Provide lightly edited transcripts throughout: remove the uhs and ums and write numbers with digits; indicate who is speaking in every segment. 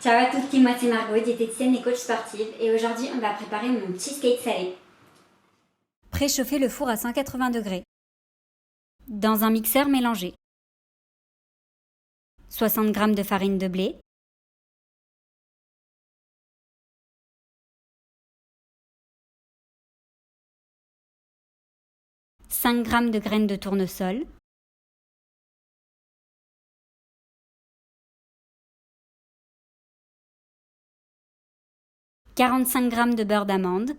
Speaker 1: Ciao à toutes, moi c'est Margot, diététicienne et coach sportive, et aujourd'hui on va préparer mon cheesecake salé. Préchauffez le four à 180 degrés. Dans un mixeur, mélangez 60 g de farine de blé, 5 g de graines de tournesol, 45 g de beurre d'amande,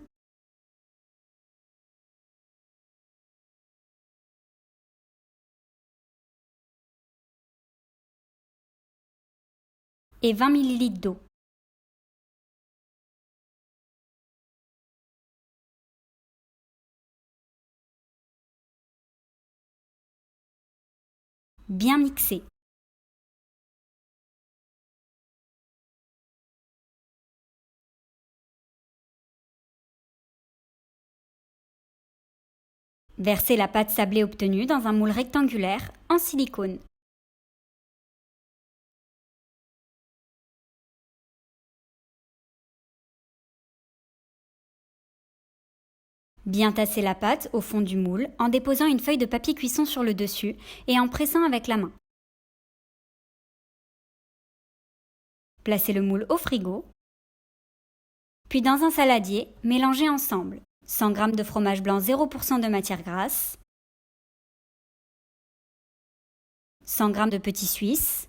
Speaker 1: et 20 ml d'eau. Bien mixer. Versez la pâte sablée obtenue dans un moule rectangulaire en silicone. Bien tasser la pâte au fond du moule en déposant une feuille de papier cuisson sur le dessus et en pressant avec la main. Placez le moule au frigo. Puis dans un saladier, mélangez ensemble 100 g de fromage blanc 0% de matière grasse, 100 g de petits suisses,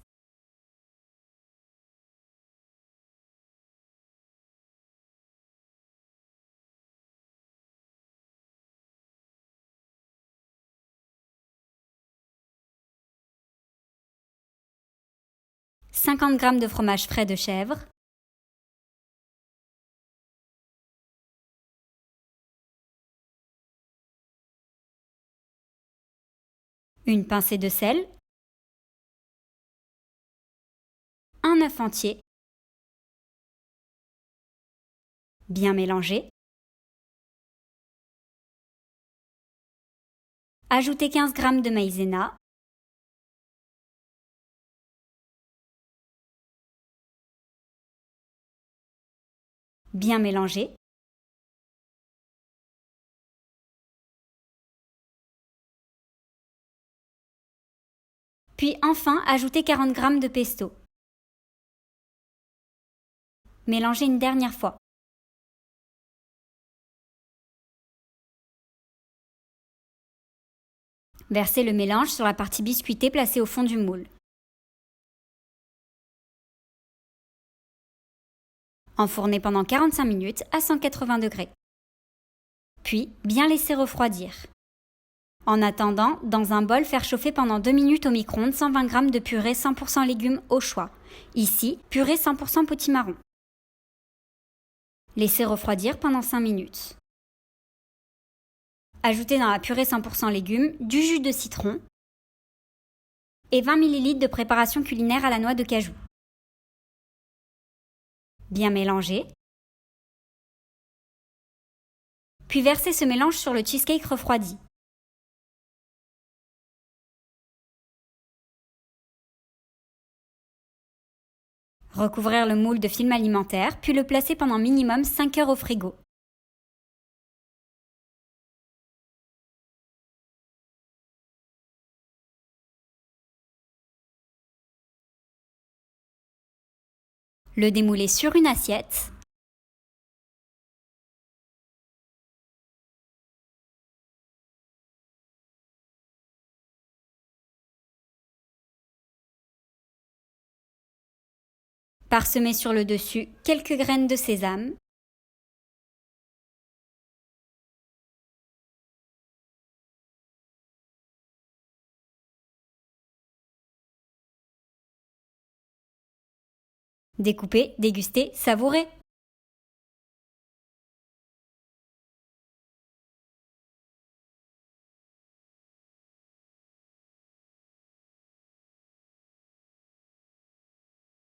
Speaker 1: « 50 g de fromage frais de chèvre, une pincée de sel, un œuf entier, bien mélangé. Ajoutez 15 g de maïzena, bien mélangé. Puis enfin, ajoutez 40 g de pesto. Mélangez une dernière fois. Versez le mélange sur la partie biscuitée placée au fond du moule. Enfournez pendant 45 minutes à 180 degrés. Puis, bien laisser refroidir. En attendant, dans un bol, faire chauffer pendant 2 minutes au micro-ondes 120 g de purée 100% légumes au choix. Ici, purée 100% potimarron. Laissez refroidir pendant 5 minutes. Ajoutez dans la purée 100% légumes du jus de citron et 20 ml de préparation culinaire à la noix de cajou. Bien mélanger. Puis versez ce mélange sur le cheesecake refroidi. Recouvrir le moule de film alimentaire, puis le placer pendant minimum 5 heures au frigo. Le démouler sur une assiette. Parsemer sur le dessus quelques graines de sésame. Découper, déguster, savourer.